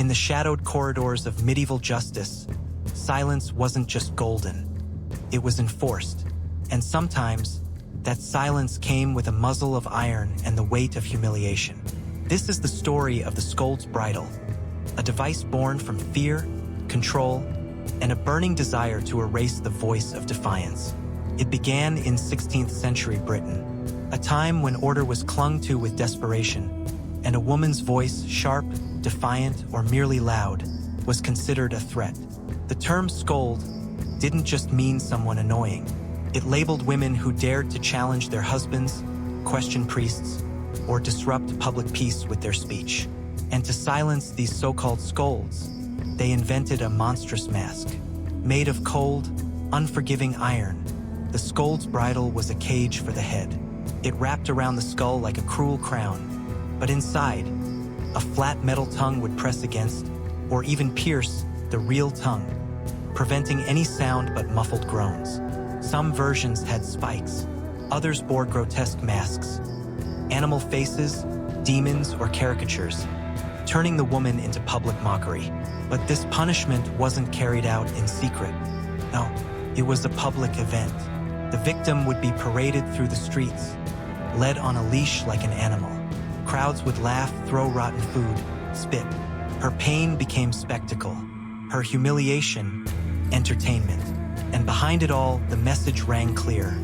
In the shadowed corridors of medieval justice, silence wasn't just golden. It was enforced, and sometimes that silence came with a muzzle of iron and the weight of humiliation. This is the story of the scold's bridle, a device born from fear, control, and a burning desire to erase the voice of defiance. It began in 16th century Britain, a time when order was clung to with desperation, and a woman's voice, sharp, defiant, or merely loud, was considered a threat. The term scold didn't just mean someone annoying. It labeled women who dared to challenge their husbands, question priests, or disrupt public peace with their speech. And to silence these so-called scolds, they invented a monstrous mask. Made of cold, unforgiving iron, the scold's bridle was a cage for the head. It wrapped around the skull like a cruel crown, but inside, a flat metal tongue would press against, or even pierce, the real tongue, preventing any sound but muffled groans. Some versions had spikes, others bore grotesque masks, animal faces, demons, or caricatures, turning the woman into public mockery. But this punishment wasn't carried out in secret. No, it was a public event. The victim would be paraded through the streets, led on a leash like an animal. Crowds would laugh, throw rotten food, spit. Her pain became spectacle, her humiliation, entertainment. And behind it all, the message rang clear.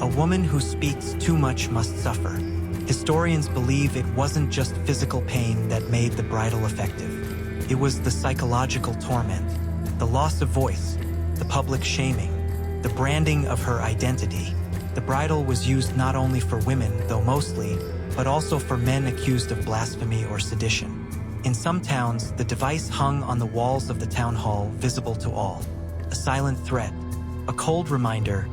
A woman who speaks too much must suffer. Historians believe it wasn't just physical pain that made the bridle effective. It was the psychological torment, the loss of voice, the public shaming, the branding of her identity. The bridle was used not only for women, though mostly, but also for men accused of blasphemy or sedition. In some towns, the device hung on the walls of the town hall, visible to all. A silent threat, a cold reminder,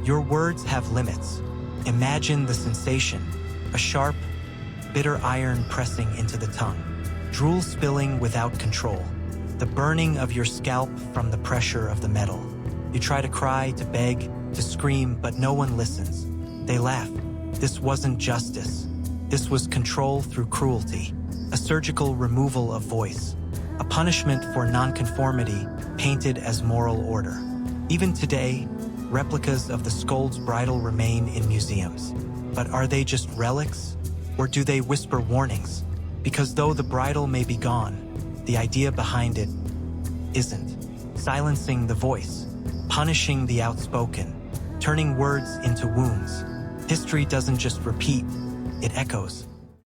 your words have limits. Imagine the sensation, a sharp, bitter iron pressing into the tongue, drool spilling without control, the burning of your scalp from the pressure of the metal. You try to cry, to beg, to scream, but no one listens. They laugh. This wasn't justice. This was control through cruelty, a surgical removal of voice, a punishment for nonconformity painted as moral order. Even today, replicas of the scold's bridle remain in museums. But are they just relics? Or do they whisper warnings? Because though the bridle may be gone, the idea behind it isn't. Silencing the voice, punishing the outspoken, turning words into wounds. History doesn't just repeat, it echoes.